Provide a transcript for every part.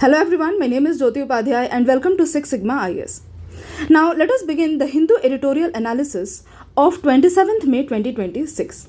Hello everyone, my name is Jyoti Upadhyay and welcome to Six Sigma IAS. Now let us begin the Hindu editorial analysis of 27th May 2026.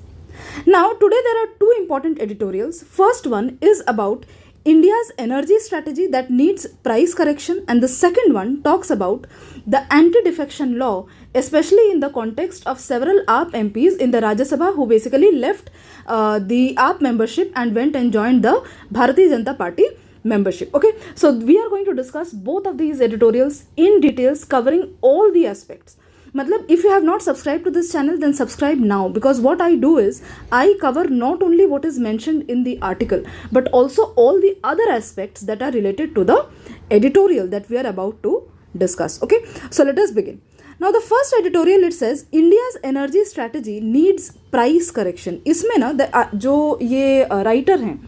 Now today there are two important editorials. First one is about India's energy strategy that needs price correction, and the second one talks about the anti-defection law, especially in the context of several AAP MPs in the Rajya Sabha who basically left the AAP membership and went and joined the Bharatiya Janata Party membership. Okay, so we are going to discuss both of these editorials in details, covering all the aspects. Matlab, if you have not subscribed to this channel, then subscribe now, because what I do is I cover not only what is mentioned in the article but also all the other aspects that are related to the editorial that we are about to discuss. Okay, so let us begin. Now the first editorial, it says India's energy strategy needs price correction. इसमें ना जो ये writer हैं,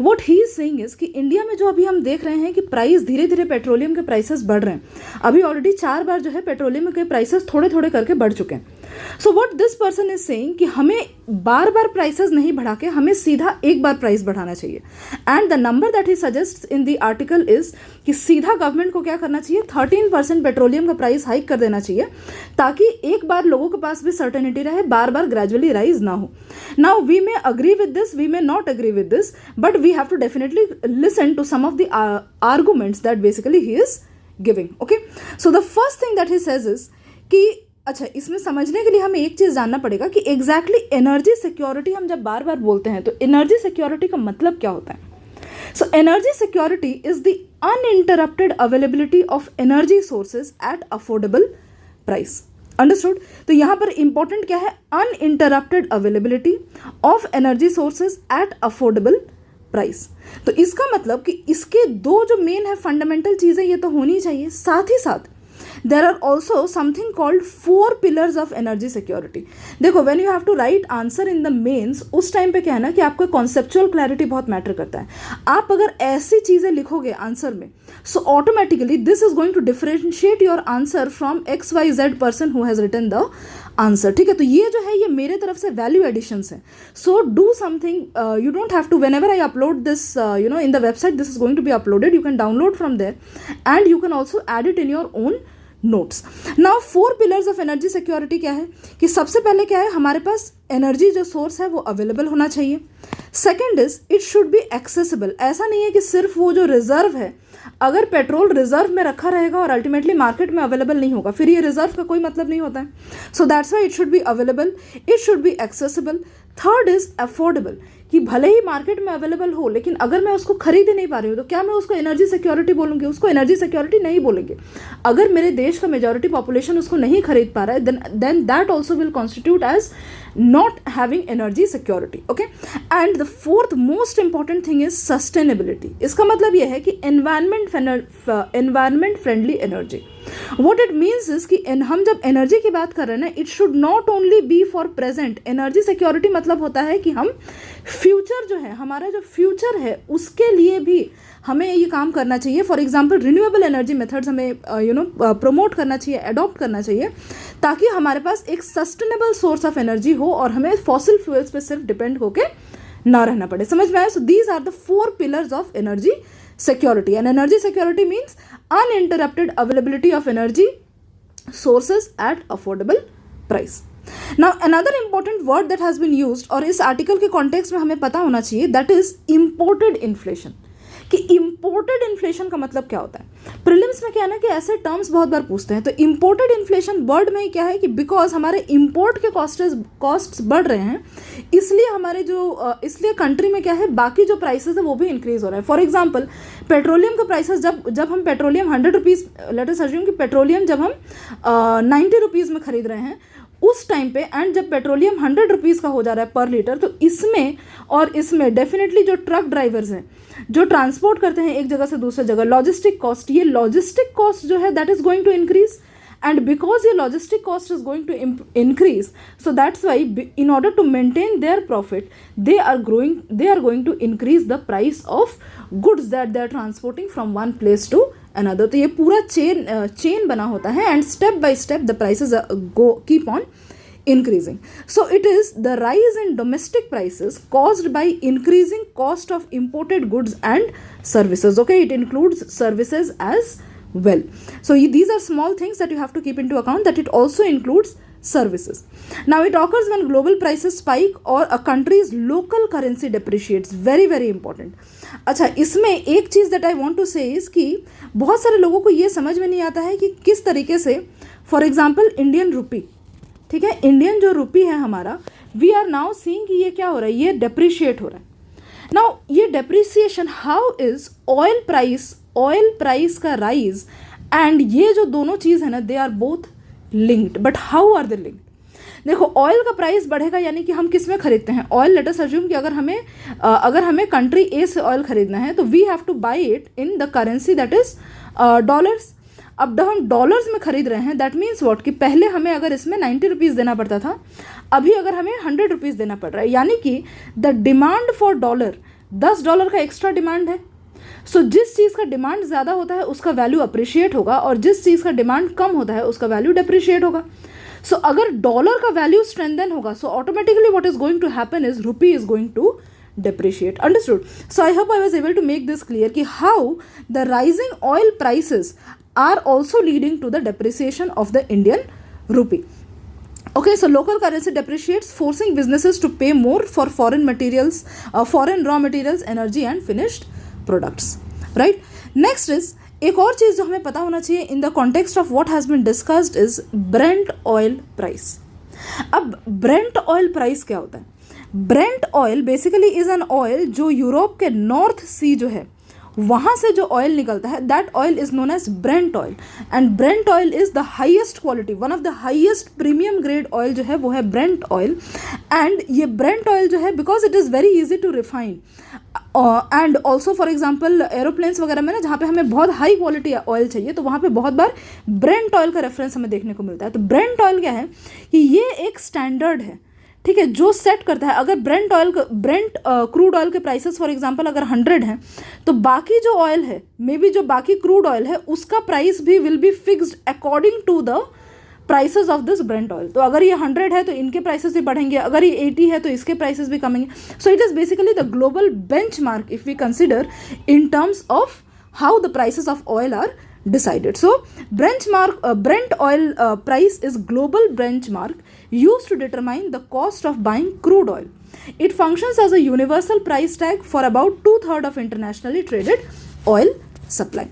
what he is saying is कि India में जो अभी हम देख रहे हैं कि प्राइस धीरे धीरे पेट्रोलियम के प्राइसेस बढ़ रहे हैं. अभी ऑलरेडी 4 बार जो है पेट्रोलियम के प्राइसेस थोड़े थोड़े करके बढ़ चुके हैं. So what this person is saying कि हमें बार बार प्राइसेस नहीं बढ़ा के हमें सीधा एक बार प्राइस बढ़ाना चाहिए. And the number that he suggest in the article is कि सीधा गवर्नमेंट को क्या करना चाहिए, 13% पेट्रोलियम का प्राइस हाइक कर देना चाहिए, ताकि एक बार लोगों के पास भी सर्टेनिटी रहे, बार बार ग्रेजुअली राइज ना हो. Now we may agree with this, we may not agree with this, but we have to definitely listen to some of the arguments that basically he is giving. Okay, so the first thing that he says is कि अच्छा, इसमें समझने के लिए हमें एक चीज़ जानना पड़ेगा कि एग्जैक्टली एनर्जी सिक्योरिटी हम जब बार बार बोलते हैं तो एनर्जी सिक्योरिटी का मतलब क्या होता है. So energy security is the uninterrupted availability of energy sources at affordable price. Understood. तो यहाँ पर इंपॉर्टेंट क्या है, uninterrupted availability of energy sources at affordable price. तो इसका मतलब कि इसके दो जो मेन है फंडामेंटल चीज़ें ये तो होनी चाहिए. साथ ही साथ there are also something called 4 pillars of energy security. देखो, when you have to write answer in the mains, उस टाइम पे क्या है ना कि आपको कॉन्सेप्चुअल क्लैरिटी बहुत मैटर करता है. आप अगर ऐसी चीज़ें लिखोगे आंसर में, so automatically this is going to differentiate your answer from XYZ person who has written the answer. ठीक है, तो ये जो है ये मेरे तरफ से वैल्यू एडिशंस है. So do something, you don't have to, whenever I upload this in the website, this is going to be uploaded, you can download from there and you can also add it in your own notes. Now 4 pillars of energy security क्या है कि सबसे पहले क्या है, हमारे पास energy जो source है वो अवेलेबल होना चाहिए. Second is it should be accessible. ऐसा नहीं है कि सिर्फ वो जो रिजर्व है, अगर पेट्रोल रिजर्व में रखा रहेगा और अल्टीमेटली मार्केट में अवेलेबल नहीं होगा, फिर ये रिजर्व का कोई मतलब नहीं होता है. So that's why it should be available, it should be accessible. Third is affordable, कि भले ही मार्केट में अवेलेबल हो लेकिन अगर मैं उसको खरीद ही नहीं पा रही हूँ तो क्या मैं उसको एनर्जी सिक्योरिटी बोलूँगी? उसको एनर्जी सिक्योरिटी नहीं बोलेंगे. अगर मेरे देश का मेजॉरिटी पॉपुलेशन उसको नहीं खरीद पा रहा है, then that also will constitute as not having energy security. Okay, and the fourth most important thing is sustainability. इसका मतलब यह है कि environment friendly energy. What it means is कि हम जब एनर्जी की बात कर रहे हैं ना, it should not only be for present. Energy security मतलब होता है कि हम फ्यूचर जो है, हमारा जो फ्यूचर है उसके लिए भी हमें ये काम करना चाहिए. For example renewable energy methods हमें प्रमोट करना चाहिए, अडॉप्ट करना चाहिए, ताकि हमारे पास एक सस्टेनेबल सोर्स ऑफ एनर्जी हो और हमें फॉसिल फ्यूल्स पे सिर्फ डिपेंड होके ना रहना पड़े. समझ में आया? So these are the 4 pillars of energy security, and energy security means uninterrupted availability of energy sources at affordable price. Now another important word that has been used, और इस आर्टिकल के कॉन्टेक्स्ट में हमें पता होना चाहिए, that is imported inflation. कि imported inflation का मतलब क्या होता है. प्रीलिम्स में क्या है ना कि ऐसे टर्म्स बहुत बार पूछते हैं. तो इंपोर्टेड इन्फ्लेशन वर्ड में क्या है कि बिकॉज हमारे इंपोर्ट के कॉस्ट्स बढ़ रहे हैं, इसलिए हमारे जो इसलिए कंट्री में क्या है, बाकी जो प्राइसेस है वो भी इंक्रीज हो रहा है. फॉर एग्जांपल पेट्रोलियम का प्राइसेस, जब हम petroleum 100 rupees, let us assume कि पेट्रोलियम जब हम 90 रुपीज़ में खरीद रहे हैं उस टाइम पे, एंड जब पेट्रोलियम 100 रुपीज़ का हो जा रहा है पर लीटर, तो इसमें और इसमें डेफिनेटली जो ट्रक ड्राइवर्स हैं जो ट्रांसपोर्ट करते हैं एक जगह से दूसरी जगह, लॉजिस्टिक कॉस्ट, ये लॉजिस्टिक कॉस्ट जो है that is going to increase. and because your logistic cost is going to increase, so that's why in order to maintain their profit they are going to increase the price of goods that they are transporting from one place to another. तो ये पूरा chain बना होता है and step by step the prices keep on increasing. So it is the rise in domestic prices caused by increasing cost of imported goods and services. Okay, it includes services as well. So these are small things that you have to keep into account, that it also includes services. Now it occurs when global prices spike or a country's local currency depreciates. Very very important. अच्छा, इसमें एक चीज़ that I want to से is कि बहुत सारे लोगों को ये समझ में नहीं आता है कि किस तरीके से, फॉर एग्जांपल इंडियन रुपी, ठीक है, इंडियन जो रुपी है हमारा, वी आर नाउ सीइंग कि ये क्या हो रहा है, ये डेप्रिशिएट हो रहा है. नाउ ये depreciation, how is oil price का राइज एंड ये जो दोनों चीज़ है ना, they are both linked. But how are they linked? देखो, ऑयल का प्राइस बढ़ेगा यानी कि हम किस में खरीदते हैं ऑयल. लेट अस अज्यूम कि अगर हमें कंट्री ए से ऑयल खरीदना है तो we have to buy it in the currency that is dollars. अब जब हम डॉलर्स में खरीद रहे हैं, दैट मीन्स व्हाट, कि पहले हमें अगर इसमें 90 रुपीज़ देना पड़ता था, अभी अगर हमें 100 रुपीज़ देना पड़ रहा है, यानी कि द डिमांड फॉर डॉलर, $10 का एक्स्ट्रा डिमांड है. सो जिस चीज़ का डिमांड ज़्यादा होता है उसका वैल्यू अप्रिशिएट होगा, और जिस चीज़ का डिमांड कम होता है उसका वैल्यू डेप्रिशिएट होगा. सो अगर डॉलर का वैल्यू स्ट्रेंथन होगा, so automatically what is going to happen is rupee is going to depreciate. Understood? So I hope I was able to make this clear कि how the rising oil prices are also leading to the depreciation of the Indian rupee. Okay, so local currency depreciates, forcing businesses to pay more for foreign materials, foreign raw materials, energy and finished products. Right? Next is, एक और चीज़ जो हमें पता होना चाहिए in the context of what has been discussed is Brent oil price. अब Brent oil price क्या होता है? Brent oil basically is an oil जो यूरोप के नॉर्थ सी जो है वहाँ से जो ऑयल निकलता है, that oil is known as Brent oil. And Brent oil is the highest quality, one of the highest premium grade oil जो है वो है ब्रेंट ऑयल. एंड ये ब्रेंट ऑयल जो है, because it is very easy to refine, and also for example aeroplanes वगैरह में ना, जहाँ पे हमें बहुत हाई क्वालिटी ऑयल चाहिए, तो वहाँ पे बहुत बार ब्रेंट ऑयल का रेफरेंस हमें देखने को मिलता है. तो ब्रेंट ऑयल क्या है कि ये एक स्टैंडर्ड है, ठीक है, जो सेट करता है अगर ब्रेंट क्रूड ऑयल के प्राइसेस फॉर एग्जांपल अगर 100 हैं, तो बाकी जो ऑयल है, मे बी जो बाकी क्रूड ऑयल है उसका प्राइस भी will be fixed according to the prices of this Brent oil. तो अगर ये 100 है तो इनके प्राइसेस भी बढ़ेंगे, अगर ये 80 है तो इसके प्राइसेस भी कमेंगे. So it is basically the global benchmark if we consider in terms of how the prices of oil are decided. So Brent oil price is global benchmark used to determine the cost of buying crude oil. It functions as a universal price tag for about 2/3 of internationally traded oil supply.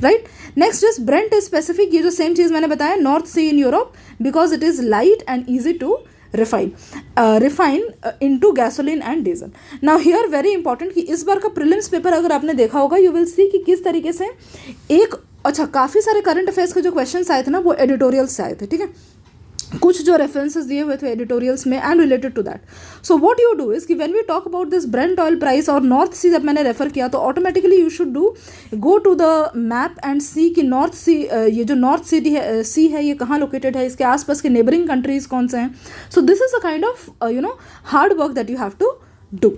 Right? Next is Brent is specific. ये जो same चीज़ मैंने बताया, North Sea in Europe, because it is light and easy to refine into gasoline and diesel. Now here very important कि इस बार का prelims paper अगर आपने देखा होगा, यू विल सी कि किस तरीके से काफ़ी सारे करंट अफेयर्स के जो क्वेश्चंस आए थे ना, वो एडिटोरियल्स से आए थे. ठीक है, कुछ जो रेफरेंसेस दिए हुए थे एडिटोरियल्स में and related to that. So what you do is कि when we talk about this Brent oil price और नॉर्थ सी जब मैंने रेफर किया, तो automatically you should go to the map and see कि नॉर्थ सी, ये जो नॉर्थ सी है ये कहाँ लोकेटेड है, इसके आसपास के नेबरिंग कंट्रीज कौन से हैं. So this is a kind of hard work that you have to do.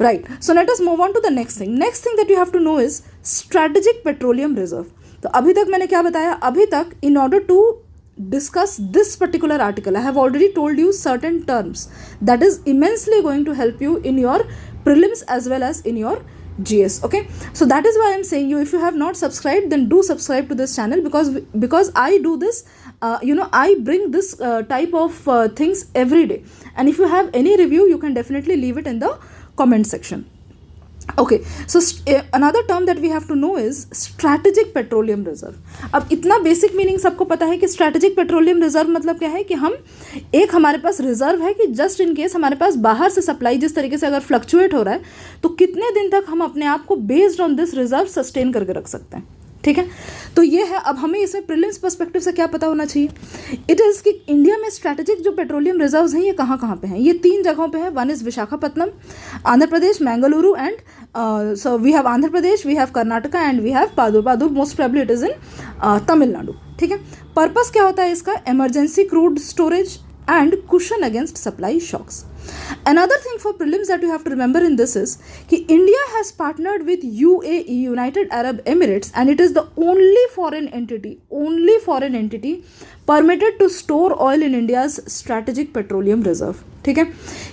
Right, so let us move on to the next thing that you have to know is strategic petroleum reserve. तो अभी तक मैंने क्या बताया, अभी तक in order to discuss this particular article, I have already told you certain terms that is immensely going to help you in your prelims as well as in your GS. Okay, so that is why I am saying you, if you have not subscribed, then do subscribe to this channel, because I do this, I bring this type of things every day. And if you have any review, you can definitely leave it in the comment section. Okay, so another term that we have to know is strategic petroleum reserve. अब इतना basic meaning सबको पता है कि strategic petroleum reserve मतलब क्या है कि हमारे पास रिजर्व है कि जस्ट इन केस हमारे पास बाहर से सप्लाई जिस तरीके से अगर फ्लक्चुएट हो रहा है, तो कितने दिन तक हम अपने आप को based on this reserve sustain करके रख सकते हैं. ठीक है, तो ये है. अब हमें इसमें प्रीलिम्स पर्सपेक्टिव से क्या पता होना चाहिए, इट इज़ कि इंडिया में स्ट्रैटेजिक जो पेट्रोलियम रिजर्व्स हैं ये कहाँ पे हैं. ये 3 जगहों पे हैं. One is Visakhapatnam, Andhra Pradesh, Mangaluru, and so we have Andhra Pradesh, we have Karnataka and we have Padur most probably it is in Tamil Nadu. ठीक है, पर्पस क्या होता है इसका, emergency crude storage and cushion against supply shocks. Another thing for prelims that you have to remember in this is कि India has partnered with UAE, United Arab Emirates, and it is the only foreign entity permitted to store oil in India's strategic petroleum reserve. ठीक है,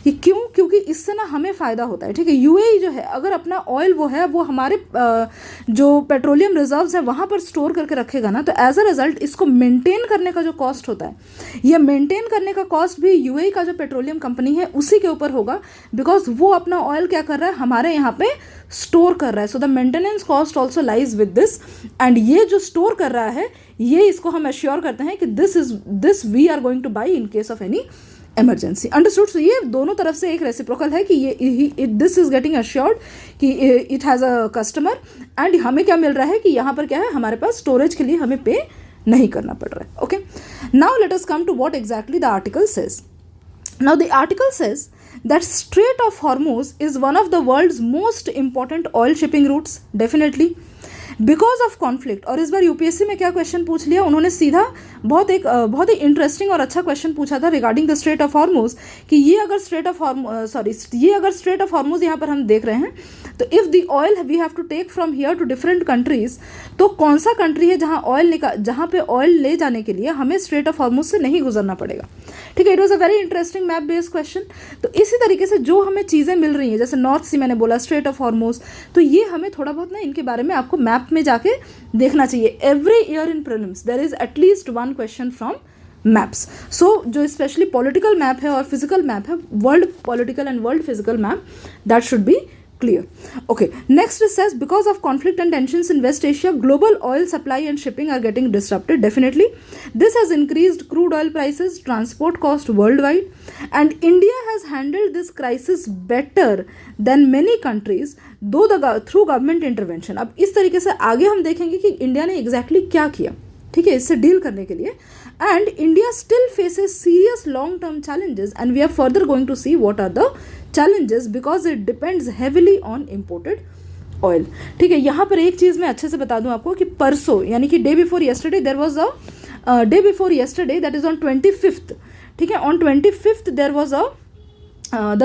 ये क्यों? क्योंकि इससे ना हमें फ़ायदा होता है. ठीक है, यूएई जो है अगर अपना ऑयल वो हमारे जो पेट्रोलियम रिजर्व्स हैं वहाँ पर स्टोर करके रखेगा ना, तो एज अ रिजल्ट इसको मेंटेन करने का जो कॉस्ट होता है, ये मेंटेन करने का कॉस्ट भी यूएई का जो पेट्रोलियम कंपनी है उसी के ऊपर होगा, बिकॉज वो अपना ऑयल क्या कर रहा है, हमारे यहाँ पे स्टोर कर रहा है. So the maintenance cost also lies with this, and ये जो स्टोर कर रहा है ये इसको हम एश्योर करते हैं कि this we are going to buy in case of any emergency. Understood? So ये दोनों तरफ से एक रेसिप्रोकल है कि ये दिस इज गेटिंग अश्योर्ड कि it has a customer, and हमें क्या मिल रहा है कि यहाँ पर क्या है, हमारे पास स्टोरेज के लिए हमें पे नहीं करना पड़ रहा है. Okay, now let us come to what exactly the article says. Now the article says that Strait of Hormuz is one of the world's most important oil shipping routes. Definitely. Because of conflict. और इस बार UPSC में क्या question पूछ लिया उन्होंने, सीधा बहुत ही interesting और अच्छा क्वेश्चन पूछा था regarding the straight of Hormuz, कि ये अगर स्ट्रेट ऑफ हॉर्मूज यहाँ पर हम देख रहे हैं, तो if the oil we have to take from here to different countries, तो कौन सा कंट्री है जहाँ पे ऑयल ले जाने के लिए हमें स्ट्रेट ऑफ हॉर्मूज से नहीं गुजरना पड़ेगा. ठीक है, it was a very interesting map based question. तो इसी तरीके से जो हमें चीज़ें मिल रही हैं, जैसे नॉर्थ सी मैंने बोला, स्ट्रेट ऑफ हॉर्मूज, तो ये हमें थोड़ा बहुत ना इनके बारे में आपको मैप में जाके देखना चाहिए. Every year in prelims there is at least one question from maps. So जो स्पेशली पॉलिटिकल मैप है और फिजिकल मैप है, world political and world physical map, that should be clear. Okay, next it says because of conflict and tensions in West Asia, global oil supply and shipping are getting disrupted. Definitely this has increased crude oil prices, transport cost worldwide, and India has handled this crisis better than many countries through government intervention. अब इस तरीके से आगे हम देखेंगे कि India ने exactly क्या किया, ठीक है, इससे डील करने के लिए. And India still faces serious long-term challenges, and we are further going to see what are the challenges because it depends heavily on imported oil. ठीक है, यहाँ पर एक चीज़ मैं अच्छे से बता दूँ आपको कि परसों यानी कि day before yesterday there was a day before yesterday, that is on 25th. ठीक है, on 25th there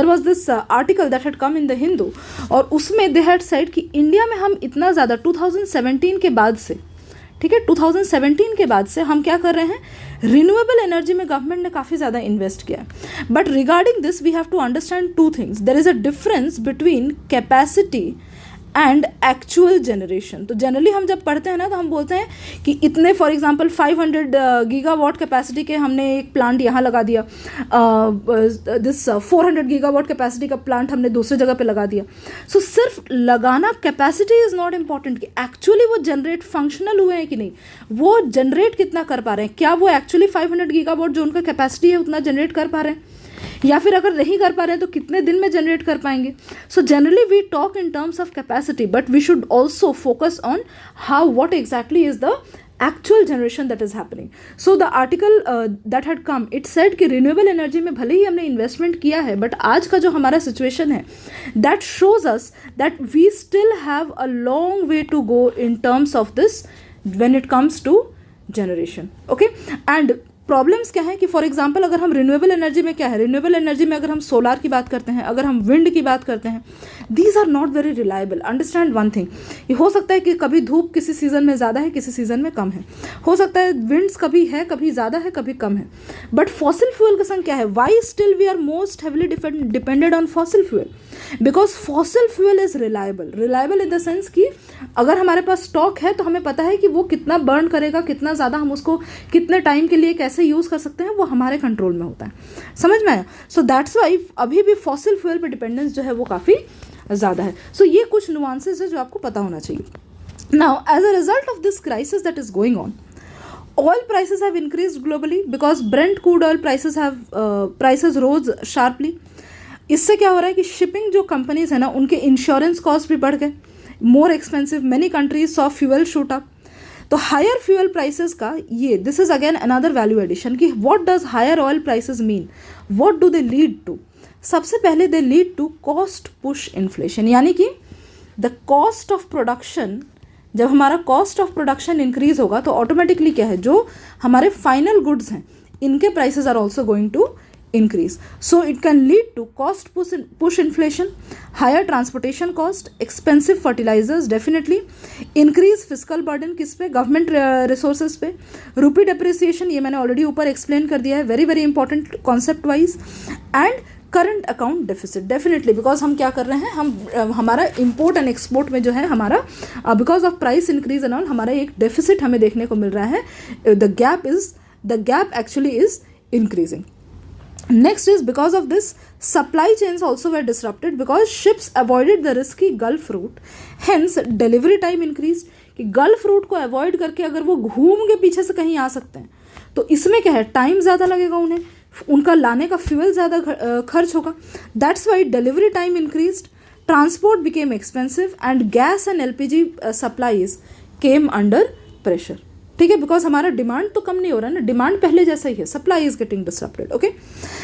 was this article that had come in the Hindu, और उसमें they had said कि इंडिया में हम इतना ज़्यादा 2017 के बाद से, ठीक है, 2017 के बाद से हम क्या कर रहे हैं, रिन्यूएबल एनर्जी में गवर्नमेंट ने काफ़ी ज़्यादा इन्वेस्ट किया. But regarding this we have to understand two things. There is a difference between capacity and actual generation. तो जनरली हम जब पढ़ते हैं ना, तो हम बोलते हैं कि इतने, फॉर एग्जांपल 500 गीगावाट कैपेसिटी के हमने एक प्लांट यहाँ लगा दिया, दिस 400 गीगावाट कैपेसिटी का प्लांट हमने दूसरी जगह पे लगा दिया. सो सिर्फ लगाना, कैपेसिटी इज़ नॉट इम्पॉर्टेंट कि एक्चुअली वो जनरेट फंक्शनल हुए हैं कि नहीं, वो जनरेट कितना कर पा रहे हैं, क्या वो एक्चुअली 500 गीगावाट जो उनका कैपेसिटी है उतना जनरेट कर पा रहे हैं, या फिर अगर नहीं कर पा रहे हैं तो कितने दिन में जनरेट कर पाएंगे. So generally we talk in terms of capacity, but we should also focus on how what exactly is the actual generation that is happening. So the article that had come, it said कि renewable energy में भले ही हमने investment किया है, but आज का जो हमारा situation है, that shows us that we still have a long way to go in terms of this when it comes to generation. Okay, and problems क्या है कि फॉर एग्जांपल अगर हम रिन्यूएबल एनर्जी में क्या है, रिन्यूएबल एनर्जी में अगर हम सोलार की बात करते हैं, अगर हम विंड की बात करते हैं, these are not very reliable. Understand one thing, ये हो सकता है कि कभी धूप किसी सीज़न में ज़्यादा है, किसी सीज़न में कम है, हो सकता है विंड्स कभी है, कभी ज़्यादा है, कभी कम है. बट फॉसिल फ्यूल का संग क्या है, why still we are most heavily depended on fossil fuel, because fossil fuel is reliable in the sense कि अगर हमारे पास स्टॉक है तो हमें पता है कि वो कितना बर्न करेगा, कितना ज़्यादा हम उसको कितने टाइम के लिए कैसे यूज़ कर सकते हैं, वो हमारे कंट्रोल में होता है. समझ में आया? सो दैट्स वाई अभी भी फॉसिल फ्यूल पे डिपेंडेंस जो है वो काफ़ी ज़्यादा है. सो ये कुछ नुआंसेस है जो आपको पता होना चाहिए. Now as a result of this crisis that is going on, oil prices have increased globally because Brent crude oil prices rose sharply. इससे क्या हो रहा है कि शिपिंग जो कंपनीज है ना, उनके इंश्योरेंस कॉस्ट भी बढ़ गए, more expensive, many countries saw fuel shoot up. तो हायर फ्यूल प्राइसेस का ये, this is again another value addition कि what does higher oil prices mean, what do they lead to. सबसे पहले they lead to cost push inflation, यानी कि the cost of production, जब हमारा कॉस्ट ऑफ प्रोडक्शन इंक्रीज होगा तो automatically क्या है, जो हमारे फाइनल गुड्स हैं इनके prices are also going to increase. So it can lead to cost push inflation, higher transportation cost, expensive fertilizers definitely, increase fiscal burden किस पे, government resources पे, rupee depreciation ये मैंने already ऊपर explain कर दिया है, very very important concept wise, and current account deficit definitely, because हम क्या कर रहे हैं, हम हमारा इम्पोर्ट एंड एक्सपोर्ट में जो है हमारा because of price increase and all हमारा एक डेफिसिट हमें देखने को मिल रहा है. The gap actually is increasing. Next is because of this supply chains also were disrupted because ships avoided the risky Gulf route, hence delivery time increased. कि gulf root को avoid करके अगर वो घूम के पीछे से कहीं आ सकते हैं तो इसमें क्या है, टाइम ज़्यादा लगेगा उन्हें, उनका लाने का फ्यूल ज़्यादा खर्च होगा. That's why delivery time increased, transport became expensive and gas and LPG supplies came under pressure. ठीक है, बिकॉज हमारा डिमांड तो कम नहीं हो रहा है ना, डिमांड पहले जैसा ही है, supply is getting disrupted. Okay,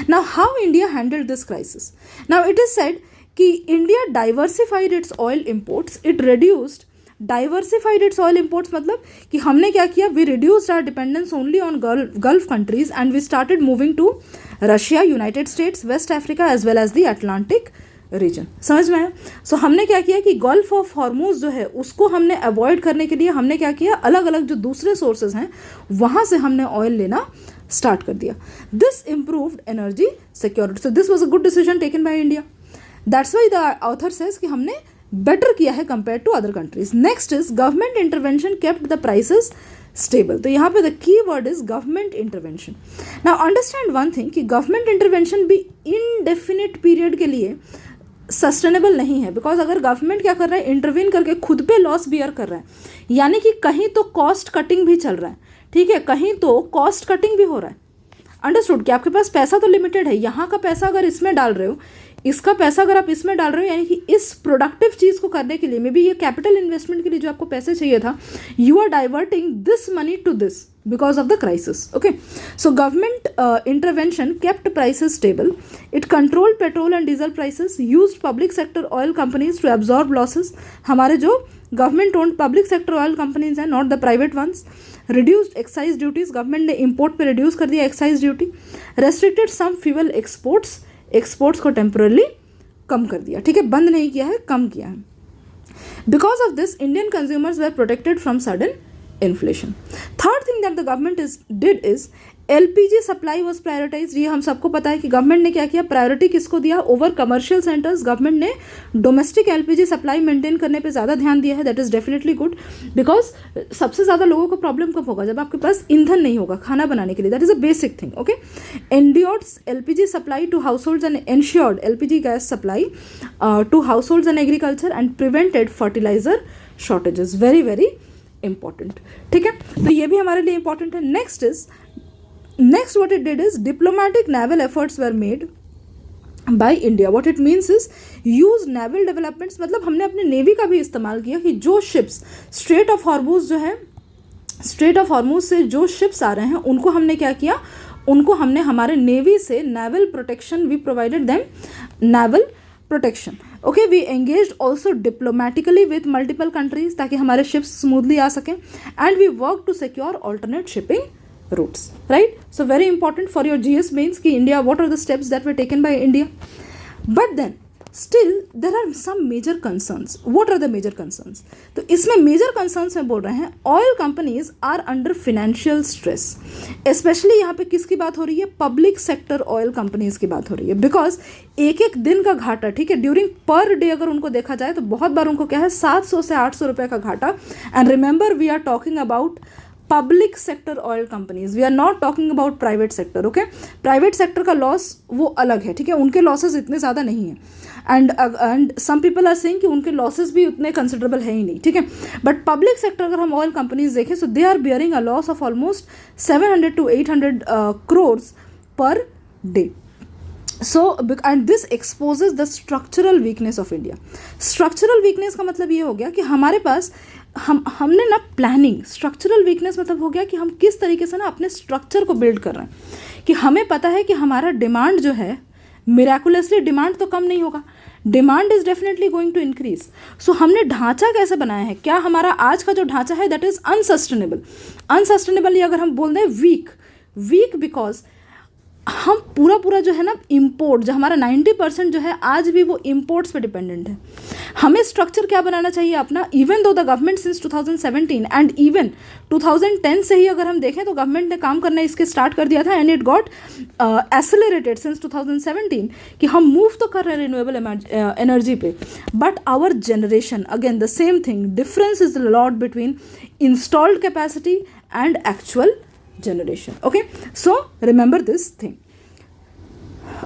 now how India handled this crisis. Now it is said कि India diversified its oil imports, it reduced diversified its oil imports, मतलब कि हमने क्या किया, we reduced our dependence only on Gulf countries and we started moving to Russia, United States, West Africa as well as the Atlantic region. समझ में आया. सो हमने क्या किया कि गल्फ ऑफ हॉर्मूज जो है उसको हमने अवॉइड करने के लिए हमने क्या किया, अलग अलग जो दूसरे सोर्सेज हैं वहाँ से हमने ऑयल लेना स्टार्ट कर दिया. This improved energy security. So this was a good decision taken by India. That's why the author says कि हमने बेटर किया है compare to other countries. Next is government intervention kept the prices stable. तो यहाँ पे the key word is government intervention. Now understand one thing कि government intervention भी indefinite period के लिए सस्टेनेबल नहीं है, बिकॉज अगर गवर्नमेंट क्या कर रहा है, इंटरवीन करके खुद पे लॉस बियर कर रहा है, यानी कि कहीं तो कॉस्ट कटिंग भी चल रहा है. ठीक है, कहीं तो कॉस्ट कटिंग भी हो रहा है. अंडरस्टूड कि आपके पास पैसा तो लिमिटेड है, यहाँ का पैसा अगर इसमें डाल रहे हो, इसका पैसा अगर आप इसमें डाल रहे हो, यानी कि इस प्रोडक्टिव चीज़ को करने के लिए, मे बी ये कैपिटल इन्वेस्टमेंट के लिए जो आपको पैसे चाहिए था, you are diverting this money to this because of the crisis. Okay, so government intervention kept prices stable. It controlled petrol and diesel prices, used public sector oil companies to absorb losses. हमारे जो government owned public sector oil companies हैं, not the private ones. Reduced excise duties, government ने import पे reduce कर दिया excise duty. Restricted some fuel exports, exports को temporarily कम कर दिया. ठीक है, बंद नहीं किया है, कम किया है. Because of this, Indian consumers were protected from sudden inflation. Third thing that the government did is LPG supply was prioritized. ये हम सबको पता है कि गवर्नमेंट ने क्या किया, प्रायोरिटी किसको दिया, ओवर कमर्शियल सेंटर्स. गवर्नमेंट ने डोमेस्टिक LPG सप्लाई मेंटेन करने पे ज़्यादा ध्यान दिया है. That is definitely good, because सबसे ज़्यादा लोगों को प्रॉब्लम कब होगा, जब आपके पास ईंधन नहीं होगा खाना बनाने के लिए. That is a basic thing. Okay, ensures LPG supply to households and ensured LPG gas supply to households and agriculture and prevented fertiliser shortages. Very very important. ठीक है, तो ये भी हमारे लिए इंपॉर्टेंट है. Next what it did is diplomatic naval efforts were made by India. What it means is use naval developments, मतलब हमने अपने नेवी का भी इस्तेमाल किया कि जो शिप्स स्ट्रेट ऑफ हॉर्मूज जो है, स्ट्रेट ऑफ हॉर्मूज से जो शिप्स आ रहे हैं उनको हमने क्या किया, उनको हमने हमारे नेवी से naval protection, we provided them naval protection. Okay, we engaged also diplomatically with multiple countries ताकि हमारे शिप्स स्मूथली आ सकें, and we work to secure alternate shipping routes. Right, so very important for your GS mains कि India, what are the steps that were taken by India. But then still there are some major concerns. What are the major concerns? तो इसमें major concerns में बोल रहे हैं oil companies are under financial stress. Especially यहाँ पे किसकी बात हो रही है, पब्लिक सेक्टर ऑयल कंपनीज की बात हो रही है, बिकॉज एक एक दिन का घाटा, ठीक है, ड्यूरिंग पर डे अगर उनको देखा जाए तो बहुत बार उनको क्या है, 700 से 800 रुपये का घाटा. And remember we are talking about public sector oil companies, we are not talking about private sector. Okay, private sector का लॉस वो अलग है. ठीक है, उनके लॉसेज इतने ज़्यादा नहीं हैं, and some people are saying कि उनके लॉसेज भी उतने कंसिडरेबल है ही नहीं. ठीक है, बट पब्लिक सेक्टर अगर हम ऑयल कंपनीज देखें, so they are bearing a loss of almost 700 to 800 crores per day. So and this exposes the structural weakness of India. Structural weakness का मतलब ये हो गया कि हमारे पास हमने ना प्लानिंग, स्ट्रक्चरल वीकनेस मतलब हो गया कि हम किस तरीके से ना अपने स्ट्रक्चर को बिल्ड कर रहे हैं, कि हमें पता है कि हमारा डिमांड जो है, मिराकुलसली डिमांड तो कम नहीं होगा, demand is definitely going to increase. So हमने ढांचा कैसे बनाया है, क्या हमारा आज का जो ढांचा है दैट इज अनसस्टेनेबल. अनसस्टेनेबल, या अगर हम बोल दें वीक बिकॉज हम पूरा जो है ना इम्पोर्ट, जो हमारा 90% जो है आज भी वो इम्पोर्ट्स पे डिपेंडेंट है। हमें स्ट्रक्चर क्या बनाना चाहिए अपना, even though the government since 2017 and even 2010 से ही अगर हम देखें तो गवर्नमेंट ने काम करना इसके स्टार्ट कर दिया था and it got accelerated since 2017 कि हम मूव तो कर रहे हैं रिन्यूएबल एनर्जी पे, but our generation again the same thing, difference is lot between installed capacity and actual generation. Okay, so remember this thing.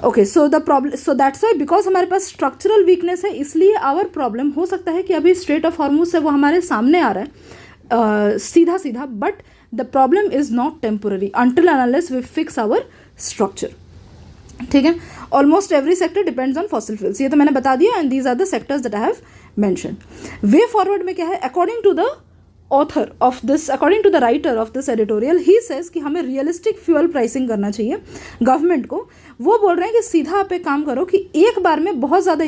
Okay, so the problem, so that's why because हमारे पास structural weakness है, इसलिए our problem हो सकता है कि अभी Strait of Hormuz से वो हमारे सामने आ रहा है सीधा सीधा, but the problem is not temporary until and unless we fix our structure. ठीक है, almost every sector depends on fossil fuels, ये तो मैंने बता दिया, and these are the sectors that I have mention. Way forward में क्या है, according to the author of this, according to the writer of this editorial, he says कि हमें रियलिस्टिक फ्यूल प्राइसिंग करना चाहिए गवर्नमेंट को. वो बोल रहे हैं कि सीधा आप एक काम करो कि एक बार में बहुत ज़्यादा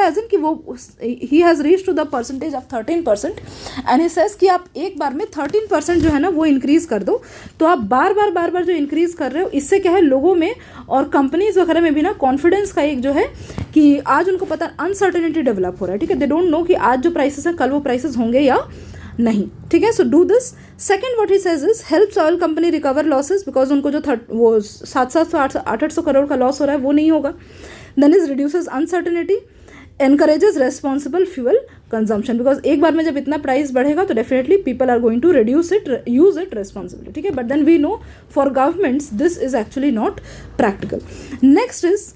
एज इन कि वो he has reach to the percentage of 13% and he says कि आप एक बार में 13% जो है ना वो इंक्रीज़ कर दो. तो आप बार बार जो इंक्रीज़ कर रहे हो, इससे क्या है लोगों में और कंपनीज वगैरह में भी ना कॉन्फिडेंस का एक जो है कि आज उनको पता अनसर्टेनिटी डेवलप हो रहा है. ठीक है, दे डोंट नो कि आज जो प्राइसेस हैं कल वो प्राइसेस होंगे या नहीं. ठीक है, so do this. Second what he says is helps oil company recover losses, because उनको जो वो 700-800 करोड़ का लॉस हो रहा है वो नहीं होगा. Then is reduces uncertainty, encourages responsible fuel consumption, because एक बार में जब इतना प्राइस बढ़ेगा तो definitely people are going to reduce it, use it responsibly. ठीक है, but then we know for governments this is actually not practical. Next is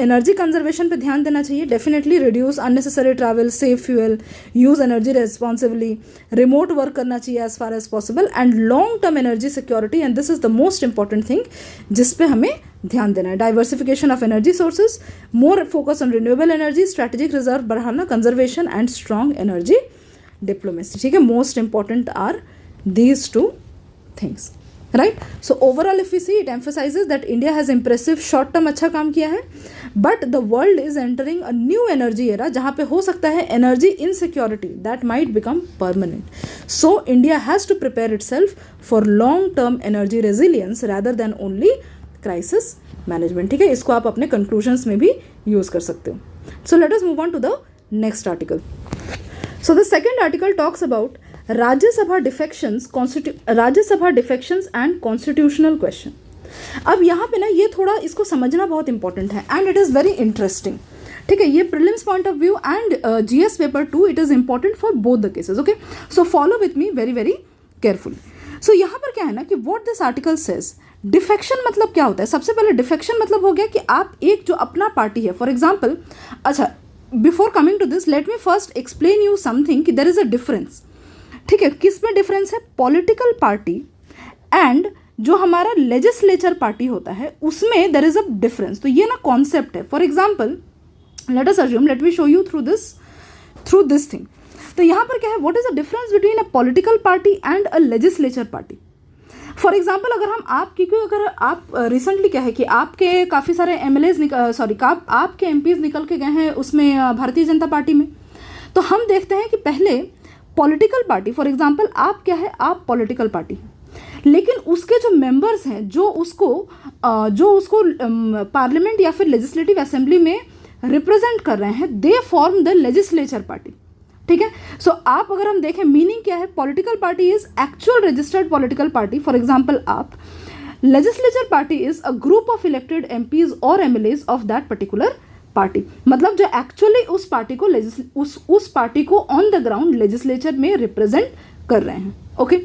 energy conservation पे ध्यान देना चाहिए. Definitely reduce unnecessary travel, save fuel, use energy responsibly, remote work करना चाहिए as far as possible, and long term energy security, and this is the most important thing जिस पे हमें ध्यान देना है. Diversification of energy sources, more focus on renewable energy, strategic reserve बढ़ाना, conservation and strong energy diplomacy. ठीक है, most important are these two things, right. So overall if we see, it emphasises that India has impressive short term अच्छा काम किया है, but the world is entering a new energy era जहाँ पे हो सकता है energy insecurity that might become permanent. So India has to prepare itself for long term energy resilience rather than only crisis management. ठीक है, इसको आप अपने कंक्लूजन्स में भी यूज कर सकते हो. सो let us move on to the next article. So the second article talks about Rajya Sabha defections and constitutional question. अब यहाँ पे ना ये थोड़ा इसको समझना बहुत इंपॉर्टेंट है and it is very interesting. ठीक है, ये prelims point of view and GS paper 2 it is important for both the cases. Okay, so follow with me very very carefully. So यहाँ पर क्या है ना कि what this article says, defection मतलब क्या होता है. सबसे पहले डिफेक्शन मतलब हो गया कि आप एक जो अपना पार्टी है, फॉर एग्जाम्पल, अच्छा before coming to this let me first explain you something कि देयर इज अ डिफरेंस. ठीक है, किस में डिफरेंस है, पॉलिटिकल पार्टी एंड जो हमारा लेजिस्लेचर पार्टी होता है उसमें देयर इज अ डिफरेंस. तो ये ना कॉन्सेप्ट है. For example let us assume, let me show you through this thing. तो यहाँ पर क्या है, what is the difference between a political party and a legislature party. For example अगर हम अगर आप रिसेंटली क्या है कि आपके काफ़ी सारे आपके एमपीज निकल के गए हैं उसमें भारतीय जनता पार्टी में, तो हम देखते हैं कि पहले पॉलिटिकल पार्टी, फॉर एग्जाम्पल आप क्या है, आप पॉलिटिकल पार्टी, लेकिन उसके जो मेंबर्स हैं जो उसको पार्लियामेंट या फिर लेजिस्लेटिव असेंबली में रिप्रेजेंट कर रहे हैं, they form the legislature party. ठीक है, सो आप अगर हम देखें मीनिंग क्या है, political party is actual registered political party. For example आप, legislature party is a group of elected MPs और MLAs of that particular party. मतलब जो एक्चुअली उस पार्टी को ऑन द ग्राउंड लेजिस्लेचर में रिप्रेजेंट कर रहे हैं. ओके,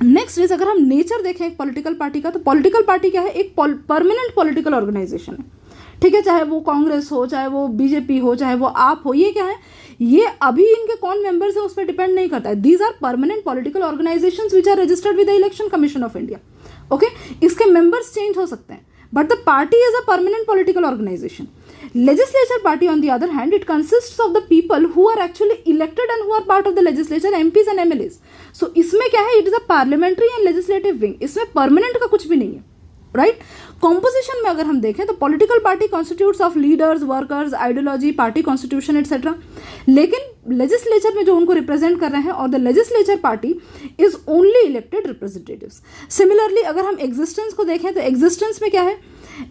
नेक्स्ट इज अगर हम नेचर देखें एक पॉलिटिकल पार्टी का, तो पॉलिटिकल पार्टी क्या है, एक परमानेंट पॉलिटिकल ऑर्गेनाइजेशन है. ठीक है, चाहे वो कांग्रेस हो, चाहे वो बीजेपी हो, चाहे वो आप हो, ये क्या है, ये अभी इनके कौन मेंबर्स है उस पर डिपेंड नहीं करता है. These are permanent political organisations which are registered with the election commission of India. Okay, इसके मेंबर्स चेंज हो सकते हैं, but the party is a permanent political organisation. Legislature party on the other hand, it consists of the people who are actually elected and who are part of the legislature, MPs and MLAs. So इसमें क्या है, it is a parliamentary and legislative wing. इसमें permanent का कुछ भी नहीं है. Right. Composition में अगर हम देखें तो political party constitutes of leaders, workers, ideology, party constitution etcetera, लेकिन लेजिस्लेचर में जो उनको रिप्रेजेंट कर रहे हैं और the legislature party is only elected representatives. Similarly अगर हम एग्जिस्टेंस को देखें तो एग्जिस्टेंस में क्या है,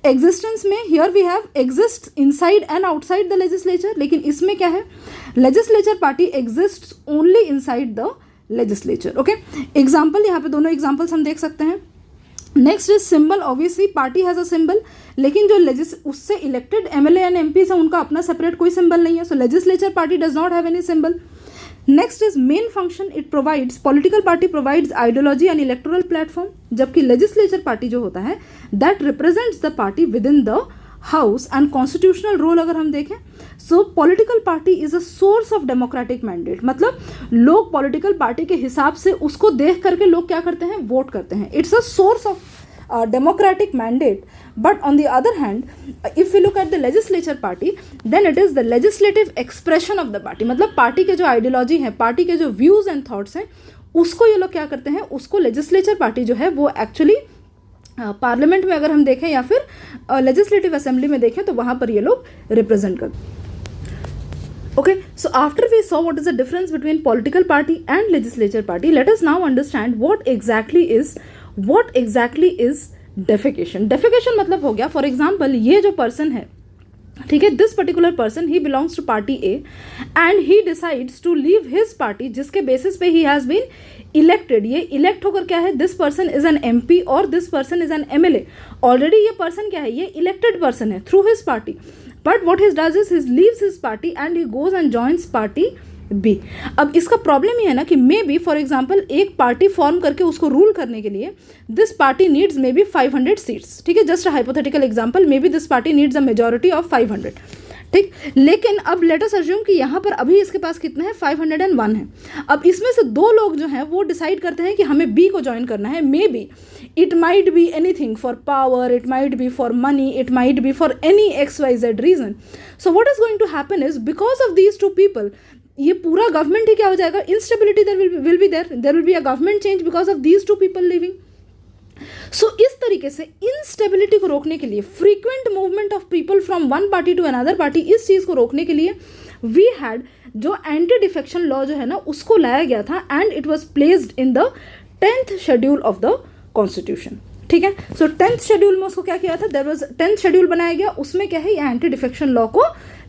एग्जिस्टेंस में here we have exist inside and outside the legislature, लेकिन इसमें क्या है, legislature party exist only inside the legislature. Okay, example यहाँ पे दोनों एग्जाम्पल्स हम देख सकते हैं। Next is symbol, obviously party has a symbol, लेकिन जो उससे इलेक्टेड एमएलए एंड एमपीज हैं उनका अपना सेपरेट कोई सिंबल नहीं है, so legislature party does not have any symbol. Next is main function, it provides, political party provides ideology and electoral platform, जबकि लेजिस्लेचर पार्टी जो होता है that represents the party within the house and constitutional role अगर हम देखें, so political party is a source of democratic mandate, मतलब लोग political party के हिसाब से उसको देख करके लोग क्या करते हैं, वोट करते हैं। It's a source of democratic mandate, but on the other hand if we look at the legislature party then it is the legislative expression of the party, मतलब पार्टी के जो आइडियोलॉजी है, पार्टी के जो views and thoughts हैं उसको ये लोग क्या करते हैं, उसको लेजिस्लेचर पार्टी जो है वो एक्चुअली पार्लियामेंट में अगर हम देखें या फिर लेजिस्लेटिव असेंबली में देखें तो वहाँ पर ये लोग रिप्रेजेंट करते हैं। Okay, so after we saw what is the difference between political party and legislature party, let us now understand what exactly is defecation. Defecation मतलब हो गया, फॉर एग्जाम्पल ये जो पर्सन है, ठीक है, this particular person he belongs to party A and he decides to leave his party, जिसके basis पे ही हैज बीन इलेक्टेड। ये इलेक्ट होकर क्या है, this person is an MP और this person is an MLA. Already ये person क्या है, ये इलेक्टेड पर्सन है through his party, but what he does is he leaves his party and he goes and joins party B. अब इसका problem ये है ना कि मे बी फॉर एग्जाम्पल एक पार्टी फॉर्म करके उसको रूल करने के लिए this party needs may be 500 seats, ठीक है, just a hypothetical example, may be this party needs a majority of 500, ठीक। लेकिन अब लेट अस अज्यूम कि यहाँ पर अभी इसके पास कितना है, 501 है। अब इसमें से दो लोग जो हैं वो डिसाइड करते हैं कि हमें बी को ज्वाइन करना है। Maybe it might be anything, for power, it might be for money, it might be for any XYZ reason. So what is going to happen is because of these two people ये पूरा government ही क्या हो जाएगा, instability there will be a government change because of these two people living. So इस तरीके से instability को रोकने के लिए, frequent movement of people from one party to another party, इस चीज़ को रोकने के लिए वी हैड जो एंटी डिफेक्शन लॉ जो है ना उसको लाया गया था and it was placed in the 10th schedule of the constitution, ठीक है। सो 10th शेड्यूल में उसको क्या किया था, देयर वाज 10th शेड्यूल बनाया गया, उसमें क्या है, ये एंटी डिफेक्शन लॉ को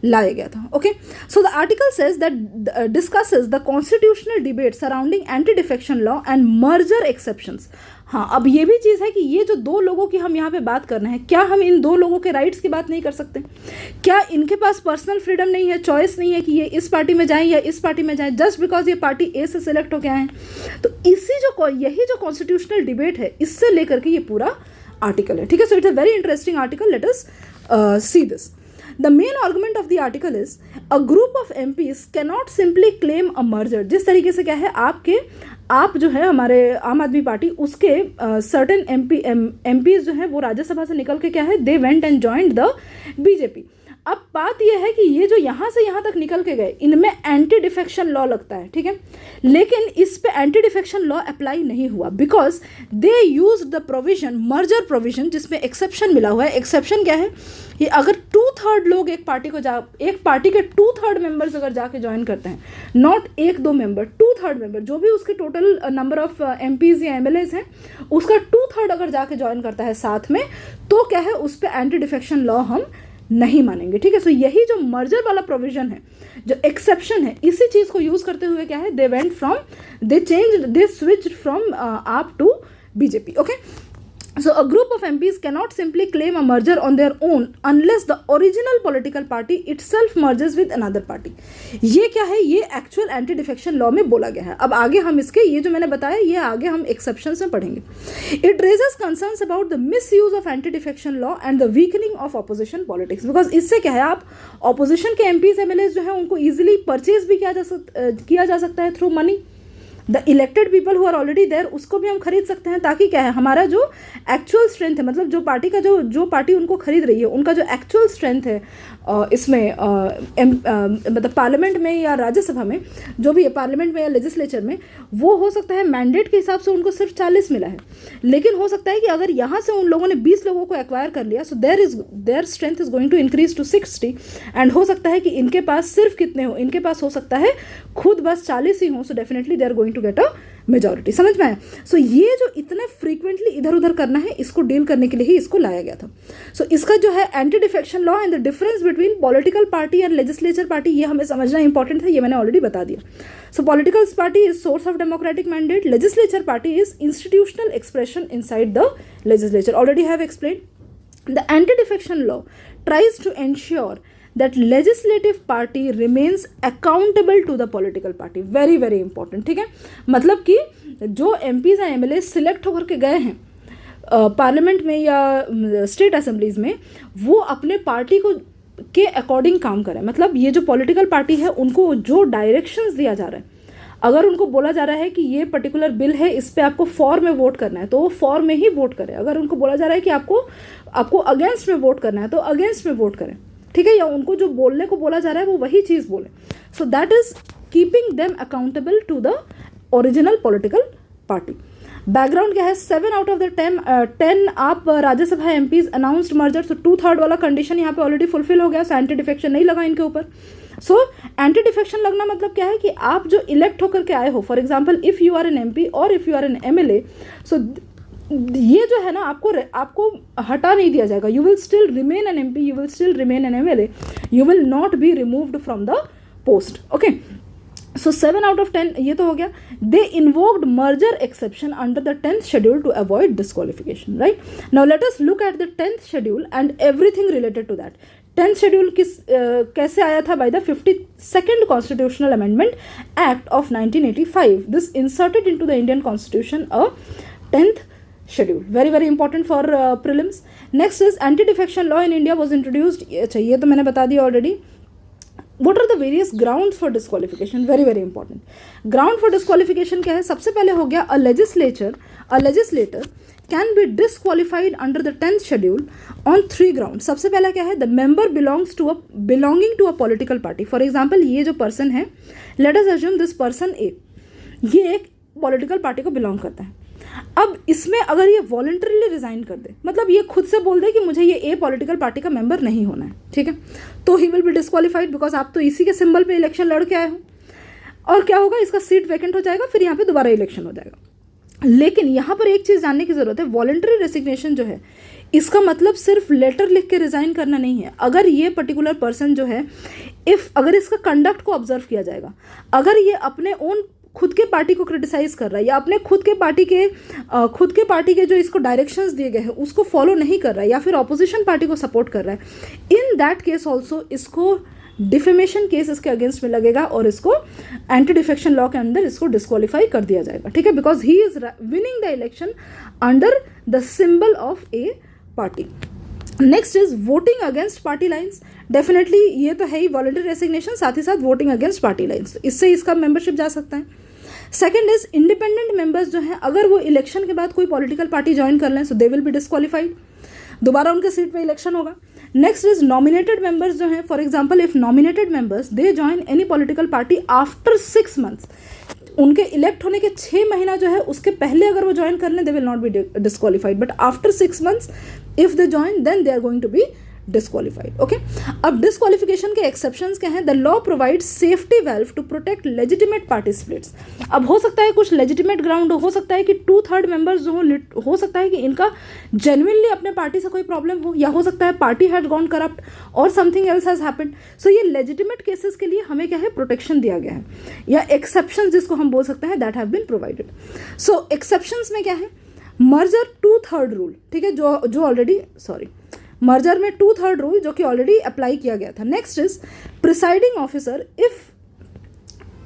लाया गया था। Okay, so the article says that discusses the constitutional debate surrounding anti defection law and merger exceptions. हाँ, अब ये भी चीज़ है कि ये जो दो लोगों की हम यहाँ पे बात कर रहे हैं, क्या हम इन दो लोगों के राइट्स की बात नहीं कर सकते? क्या इनके पास पर्सनल फ्रीडम नहीं है, चॉइस नहीं है कि ये इस पार्टी में जाएं या इस पार्टी में जाएं, जस्ट बिकॉज ये पार्टी ए से सिलेक्ट होके आए हैं? तो यही जो कॉन्स्टिट्यूशनल डिबेट है, इससे लेकर के ये पूरा आर्टिकल है, ठीक है। So it's a very interesting article, let us see this. The main argument of the article is a group of MPs cannot simply claim a merger। जिस तरीके से क्या है, आप जो है हमारे आम आदमी पार्टी, उसके सर्टेन MPs जो है वो राज्यसभा से निकल के क्या है, they went and joined the BJP. अब बात यह है कि ये जो यहाँ से यहाँ तक निकल के गए, इनमें एंटी डिफेक्शन लॉ लगता है, ठीक है, लेकिन इस पे एंटी डिफेक्शन लॉ अप्लाई नहीं हुआ because they use the provision, merger provision, जिसमें एक्सेप्शन मिला हुआ है। एक्सेप्शन क्या है, ये अगर 2/3 लोग एक पार्टी के 2/3 मेंबर्स अगर जाके ज्वाइन करते हैं, नॉट 1-2 मेंबर, 2/3 मेंबर, जो भी उसके टोटल नंबर ऑफ MPs या MLAs हैं, उसका 2/3 अगर जाके ज्वाइन करता है साथ में, तो क्या है, उस पर एंटी डिफेक्शन लॉ हम नहीं मानेंगे, ठीक है। सो यही जो मर्जर वाला प्रोविजन है, जो एक्सेप्शन है, इसी चीज़ को यूज़ करते हुए क्या है, they switched from AAP to BJP. Okay, so a group of MPs cannot simply claim a merger on their own unless the original political party itself merges with another party। ये क्या है, ये एक्चुअल एंटी डिफेक्शन लॉ में बोला गया है। अब आगे हम इसके, ये जो मैंने बताया, ये आगे हम एक्सेप्शंस में पढ़ेंगे। It raises concerns about the miss use of anti defection law and the weakening of opposition politics, because इससे क्या है, आप ऑपोजिशन के MPs MLAs जो है उनको ईजिली परचेज भी किया जा सकता है through money, the elected people who are already there उसको भी हम खरीद सकते हैं, ताकि क्या है हमारा जो एक्चुअल स्ट्रेंथ है, मतलब जो पार्टी का जो पार्टी उनको खरीद रही है उनका जो एक्चुअल स्ट्रेंथ है इसमें मतलब पार्लियामेंट में या राज्यसभा में, जो भी है पार्लियामेंट में या लेजिस्लेचर में, वो हो सकता है मैंडेट के हिसाब से उनको सिर्फ 40 मिला है, लेकिन हो सकता है कि अगर यहाँ से उन लोगों ने 20 लोगों को एक्वायर कर लिया, so their strength is going to increase to 60, एंड हो सकता है कि इनके पास सिर्फ कितने हो, इनके पास हो सकता है खुद बस 40 ही हो, so definitely they are going to get a majority. समझ में आया? सो ये जो इतने फ्रीक्वेंटली इधर उधर करना है, इसको डील करने के लिए ही इसको लाया गया था। सो इसका जो है anti defection law and the difference between political party and legislature party, ये हमें समझना इंपॉर्टेंट है, ये मैंने ऑलरेडी बता दिया। सो political party is source of democratic mandate, legislature party is institutional expression inside the legislature, already have explained. The anti defection law tries to ensure that legislative party remains accountable to the political party, very very important। ठीक है, मतलब कि जो MPs या MLA select होकर के गए हैं पार्लियामेंट में या स्टेट असेंबलीज में, वो अपने पार्टी को के अकॉर्डिंग काम करें। मतलब ये जो पॉलिटिकल पार्टी है उनको जो डायरेक्शंस दिया जा रहा है, अगर उनको बोला जा रहा है कि ये पर्टिकुलर बिल है, इस पे आपको फॉर में वोट करना है, तो वो फॉर में ही वोट करें। अगर उनको बोला जा रहा है कि आपको अगेंस्ट में वोट करना है, तो अगेंस्ट में वोट करें। ठीक है, या उनको जो बोलने को बोला जा रहा है वो वही चीज़ बोले। सो that is keeping them accountable to the original political party. Background क्या है? 7 आउट ऑफ द 10 आप राज्यसभा MPs अनाउंस्ड मर्जर, सो 2/3 वाला कंडीशन यहाँ पे ऑलरेडी फुलफिल हो गया। सो एंटी डिफेक्शन नहीं लगा इनके ऊपर। सो एंटी डिफेक्शन लगना मतलब क्या है कि आप जो इलेक्ट होकर के आए हो, for example if you are an MP और if you are an MLA, so ये जो है ना आपको हटा नहीं दिया जाएगा। You will still remain an MP, you will still remain an MLA, you will not be removed from the post. Okay, so 7 out of 10 ये तो हो गया। They invoked merger exception under the 10th schedule to avoid disqualification, right. Now let us look at the 10th schedule and everything related to that. 10th schedule कैसे आया था? By the 52nd constitutional amendment act of 1985। This inserted into the Indian constitution a 10th schedule, very very important for prelims। next is anti defection law in India was introduced। अच्छा, ये तो मैंने बता दिया already। what are the various grounds for disqualification? very very important। ground for disqualification क्या है? सबसे पहले हो गया a legislator can be disqualified under the 10th schedule on 3 grounds। सबसे पहला क्या है? the member belonging to a political party। for example ये जो person है, let us assume this person A, ये एक political party को belong करता है। अब इसमें अगर ये वॉलंटरीली रिजाइन कर दे, मतलब ये खुद से बोल दे कि मुझे ये ए पॉलिटिकल पार्टी का मेंबर नहीं होना है, ठीक है, तो he will be disqualified, because आप तो इसी के सिंबल पे इलेक्शन लड़ के आए हो। और क्या होगा? इसका सीट वैकेंट हो जाएगा, फिर यहाँ पे दोबारा इलेक्शन हो जाएगा। लेकिन यहाँ पर एक चीज़ जानने की ज़रूरत है, वॉलंटरी रेसिग्नेशन जो है, इसका मतलब सिर्फ लेटर लिख के रिज़ाइन करना नहीं है। अगर ये पर्टिकुलर पर्सन जो है, अगर इसका कंडक्ट को ऑब्जर्व किया जाएगा, अगर ये अपने ओन खुद के पार्टी को क्रिटिसाइज कर रहा है, या अपने खुद के पार्टी के जो इसको डायरेक्शंस दिए गए हैं उसको फॉलो नहीं कर रहा है, या फिर ऑपोजिशन पार्टी को सपोर्ट कर रहा है, इन दैट केस ऑल्सो इसको डिफेमेशन केस इसके अगेंस्ट में लगेगा और इसको एंटी डिफेक्शन लॉ के अंदर इसको डिस्क्वालीफाई कर दिया जाएगा। ठीक है, because he is winning the election under the symbol of A party. Next is voting against party lines. Definitely ये तो है ही वॉलंटरी रेसिग्नेशन, साथ ही साथ वोटिंग अगेंस्ट पार्टी लाइन्स, इससे इसका मेंबरशिप जा सकता है। सेकंड इज इंडिपेंडेंट मेंबर्स जो हैं, अगर वो इलेक्शन के बाद कोई पॉलिटिकल पार्टी ज्वाइन कर लें, सो दे विल बी डिस्क्वालीफाइड, दोबारा उनके सीट पे इलेक्शन होगा। नेक्स्ट इज नॉमिनेटेड मेंबर्स जो हैं, for example if nominated members they join any political party after 6 months, उनके इलेक्ट होने के 6 महीना जो है उसके पहले अगर वो ज्वाइन कर लें, they will not be disqualified, but after 6 months if they join then they are going to be disqualified. Okay, अब डिस्क्वालिफिकेशन के एक्सेप्शंस क्या हैं? The law provide safety valve to protect legitimate party splits. अब हो सकता है कुछ legitimate ground हो सकता है कि 2/3 मेंबर्स जो हो सकता है कि इनका जेन्युइनली अपने पार्टी से कोई प्रॉब्लम हो, या हो सकता है पार्टी हैड गॉन करप्ट और समथिंग एल्स हैज हैपेंड। सो ये लेजिटिमेट केसेस के लिए हमें क्या है? प्रोटेक्शन दिया गया है, या एक्सेप्शन जिसको हम बोल सकते हैं, that have been provided. So exceptions में क्या है? मर्जर 2/3 रूल, ठीक है, जो ऑलरेडी मर्जर में 2/3 रूल जो कि ऑलरेडी अप्लाई किया गया था। Next is presiding officer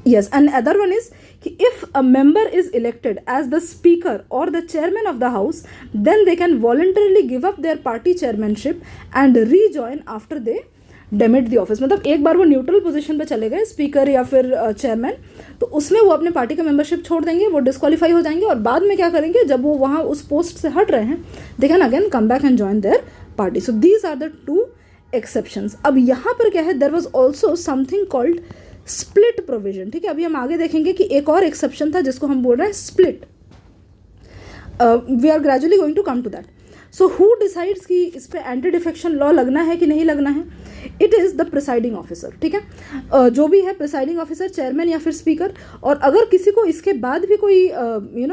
and other one is कि if a member is elected as the speaker और the chairman of the house, then they can voluntarily give up their party chairmanship and rejoin after they demit the office, मतलब एक बार वो neutral position पे चले गए speaker या फिर chairman, तो उसमें वो अपने पार्टी का मेंबरशिप छोड़ देंगे, वो डिस्क्वालीफाई हो जाएंगे और बाद में क्या करेंगे, जब वो वहाँ उस पोस्ट से हट रहे हैं, they can again come back and join their party. So these are the 2 exceptions. अब यहाँ पर क्या है, there was also something called split provision. ठीक है, अभी हम आगे देखेंगे कि एक और एक्सेप्शन था जिसको हम बोल रहे हैं split. We are gradually going to come to that. So who decides कि इस पर एंटी डिफेक्शन लॉ लगना है कि नहीं लगना है? It is the presiding officer. ठीक है, जो भी है प्रिसाइडिंग ऑफिसर, चेयरमैन या फिर स्पीकर. और अगर किसी को इसके बाद भी कोई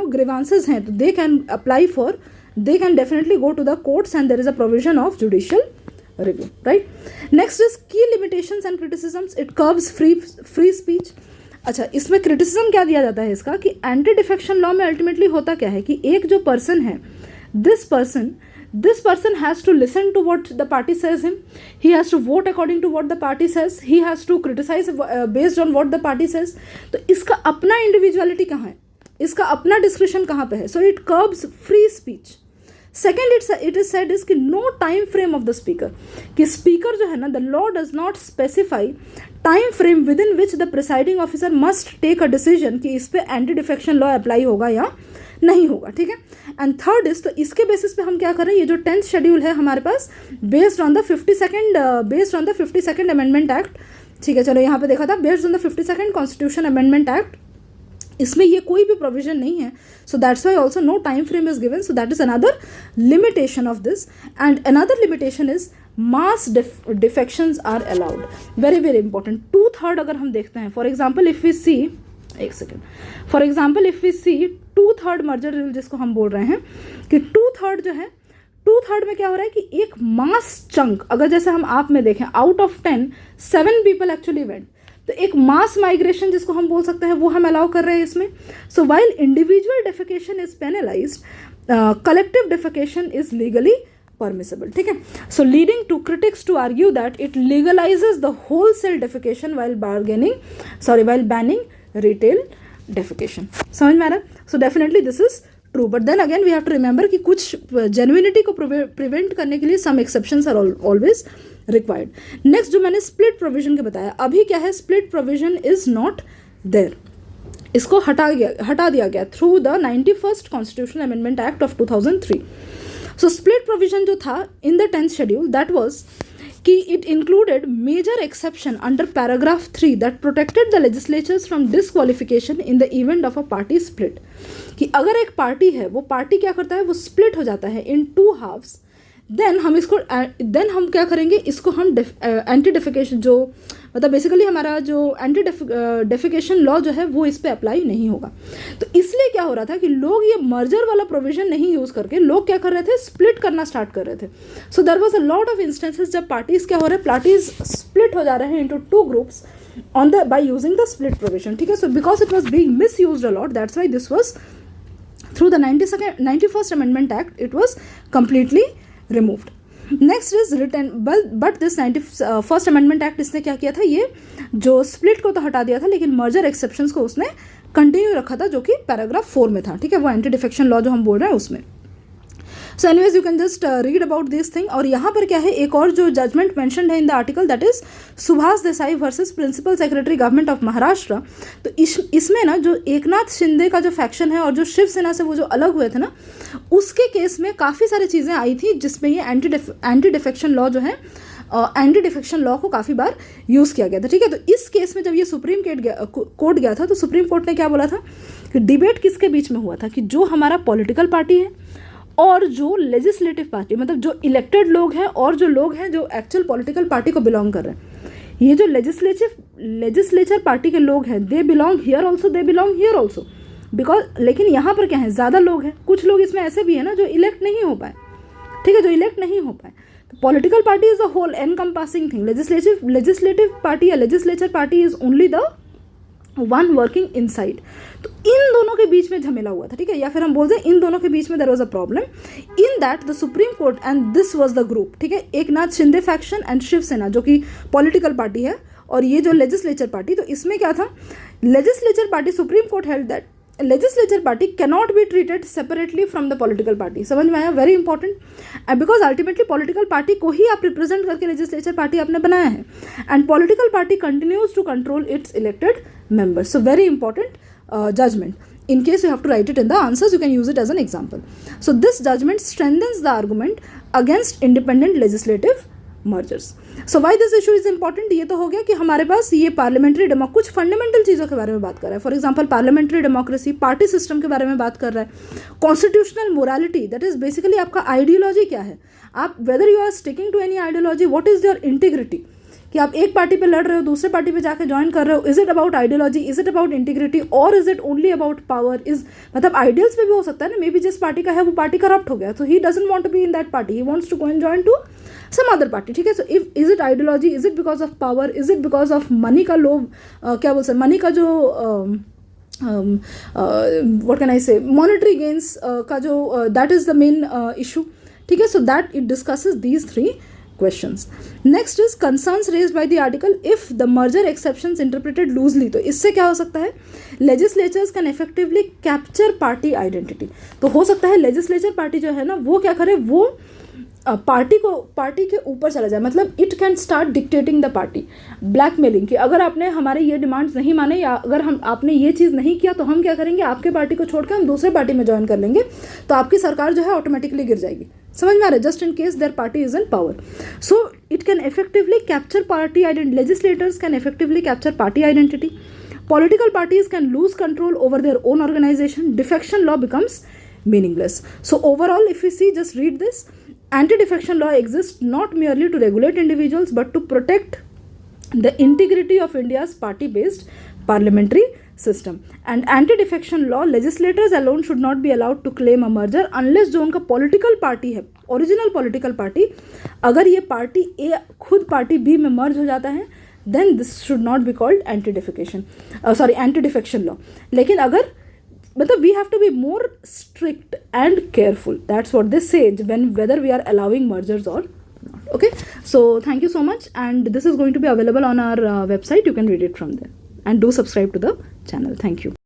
ग्रीवांसेस हैं तो they can apply for, they can definitely go to the courts and there is a provision of judicial review, right? Next is key limitations and criticisms. It curbs free speech. अच्छा, इसमें criticism क्या दिया जाता है इसका, कि anti defection law में ultimately होता क्या है कि एक जो पर्सन है, this person has to listen to what the party says him, he has to vote according to what the party says, he has to criticize based on what the party says. तो इसका अपना individuality कहाँ है, इसका अपना description कहाँ पे है? So it curbs free speech. Second, it is said is कि no time frame of the speaker, कि स्पीकर जो है ना, the law does not specify time frame within which the presiding officer must take a decision कि इस पे anti defection law apply होगा या नहीं होगा. ठीक है. एंड थर्ड इज, तो इसके बेसिस पे हम क्या करें, ये जो 10th शेड्यूल है हमारे पास, based on the 52nd amendment act. ठीक है, चलो यहाँ पे देखा था, based on the 52nd constitution amendment act, इसमें ये कोई भी प्रोविजन नहीं है. So that's why also no time frame is given. So that is another limitation of this. And another limitation is mass defections are allowed. Very very important. 2/3 अगर हम देखते हैं, for example if we see, एक second, for example if we see 2/3 merger rule जिसको हम बोल रहे हैं, कि 2/3 जो है, 2/3 में क्या हो रहा है कि एक मास चंक, अगर जैसे हम आप में देखें, out of 10 7 people actually went, तो एक मास माइग्रेशन जिसको हम बोल सकते हैं वो हम अलाउ कर रहे हैं इसमें. So while individual defection is penalised, collective defection is legally permissible. ठीक है. So leading to critics to argue that it legalises the wholesale defection while banning retail defection. समझ में आ रहा है? So definitely this is true, but then again we have to remember कि कुछ genuinity को प्रिवेंट करने के लिए some exceptions are always required. Next जो मैंने स्प्लिट प्रोविजन के बताया, अभी क्या है, split provision is not there, इसको हटा दिया गया through the 91st constitutional amendment act of 2003. So split provision जो था in the 10th schedule, that was कि it included major exception under paragraph 3 that protected the legislators from disqualification in the event of a party split. कि अगर एक party है, वो party क्या करता है, वो स्प्लिट हो जाता है इन 2 हाफ्स, देन हम क्या करेंगे, इसको हम एंटी डेफिकेशन, जो मतलब बेसिकली हमारा जो एंटी डेफिकेशन लॉ जो है वो इस पे अप्लाई नहीं होगा. तो इसलिए क्या हो रहा था कि लोग ये मर्जर वाला प्रोविजन नहीं यूज़ करके लोग क्या कर रहे थे, स्प्लिट करना स्टार्ट कर रहे थे. So there was a lot of instances जब पार्टीज क्या हो रहे हैं, पार्टीज स्प्लिट हो जा रहे हैं into 2 groups on the by using the split provision. ठीक है. So because it was being misused a lot, that's why this was through the 91st amendment act it was completely removed. Next is written, but this 91st amendment act इसने क्या किया था, ये जो split को तो हटा दिया था, लेकिन मर्जर एक्सेप्शंस को उसने कंटिन्यू रखा था, जो कि पैराग्राफ 4 में था. ठीक है, वो एंटी डिफेक्शन लॉ जो हम बोल रहे हैं उसमें. So anyways you can just read about this thing. और यहाँ पर क्या है, एक और जो जजमेंट मेंशन्ड है in the article, that is Subhash Desai versus principal secretary government of Maharashtra. तो इसमें ना जो एकनाथ शिंदे का जो फैक्शन है और जो शिवसेना से वो जो अलग हुए थे ना, उसके केस में काफ़ी सारी चीज़ें आई थी जिसमें ये एंटी डिफेक्शन लॉ जो है, एंटी डिफेक्शन लॉ को काफ़ी बार यूज़ किया गया था. ठीक है. तो इस केस में जब ये सुप्रीम कोर्ट गया था, तो सुप्रीम कोर्ट ने क्या बोला था कि डिबेट किसके बीच में हुआ था, कि जो हमारा पॉलिटिकल पार्टी है और जो लेजिस्लेटिव पार्टी, मतलब जो इलेक्टेड लोग हैं और जो लोग हैं जो एक्चुअल पॉलिटिकल पार्टी को बिलोंग कर रहे हैं, ये जो लेजिस्लेचर पार्टी के लोग हैं, they belong here also, they belong here also. Because लेकिन यहाँ पर क्या है, ज़्यादा लोग हैं, कुछ लोग इसमें ऐसे भी हैं ना जो इलेक्ट नहीं हो पाए. ठीक है, जो इलेक्ट नहीं हो पाए. तो political party is a whole encompassing thing. Legislative party या legislature party is only the one working inside. तो इन दोनों के बीच में झमेला हुआ था. ठीक है, या फिर हम बोलते हैं इन दोनों के बीच में there was a problem in that the supreme court and this was the group. ठीक है, एकनाथ शिंदे फैक्शन एंड शिवसेना जो कि पॉलिटिकल पार्टी है, और ये जो लेजिस्लेचर पार्टी, तो इसमें क्या था, legislature party supreme court held that legislature party cannot be treated separately from the political party. समझ में आया? Very important, because ultimately political party को ही आप रिप्रेजेंट करके लेजिस्लेचर पार्टी आपने बनाया है, and political party continues to control its elected members. So very important judgment. In case you have to write it in the answers, you can use it as an example. So this judgment strengthens the argument against independent legislative mergers. So why this issue is important? ये तो हो गया कि हमारे पास ये parliamentary कुछ fundamental चीज़ों के बारे में बात कर रहा है. For example parliamentary democracy, party system के बारे में बात कर रहा है. Constitutional morality, that is basically आपका आइडियोलॉजी क्या है, आप whether you are sticking to any ideology, what is your integrity, कि आप एक पार्टी पे लड़ रहे हो, दूसरे पार्टी पे जाके ज्वाइन कर रहे हो. Is it about ideology, is it about integrity, और is it only about power? Is मतलब आइडियल्स पे भी हो सकता है ना, मे बी जिस पार्टी का है वो पार्टी करप्ट हो गया, तो he doesn't want to be in that party, he wants to go and join to some other party. ठीक है, so if is it ideology, is it because of power, is it because of money का लोभ, क्या बोल सकते, money का जो what can I से, मॉनेटरी गेन्स का जो, that is the main issue. ठीक है, so that it discusses these three questions. Next is concerns raised by the article if the merger exceptions interpreted loosely. तो इससे क्या हो सकता है, legislatures can effectively capture party identity. तो हो सकता है legislature पार्टी जो है ना वो क्या करे, वो पार्टी के ऊपर चला जाए, मतलब it can start dictating the party, blackmailing, कि अगर आपने हमारे ये डिमांड्स नहीं माने या अगर आपने ये चीज़ नहीं किया तो हम क्या करेंगे, आपके पार्टी को छोड़कर हम दूसरे पार्टी में ज्वाइन कर लेंगे, तो आपकी सरकार जो है ऑटोमेटिकली गिर जाएगी. समझ में आ रहा है? Just in case there party is in power. So it can effectively capture party identity, legislators can effectively capture party identity. Political parties can lose control over their own organization. Defection law becomes meaningless. So overall, if we see, just read this. Anti-defection law exists not merely to regulate individuals but to protect the integrity of India's party-based parliamentary system. And anti-defection law, legislators alone should not be allowed to claim a merger unless जो उनका political party है, original political party, अगर ये party A खुद party B में merge हो जाता है, then this should not be called anti-defection law. लेकिन अगर मतलब we have to be more strict and careful. That's what they say when whether we are allowing mergers or not. Okay, so thank you so much, and this is going to be available on our website. You can read it from there, and do subscribe to the channel. Thank you.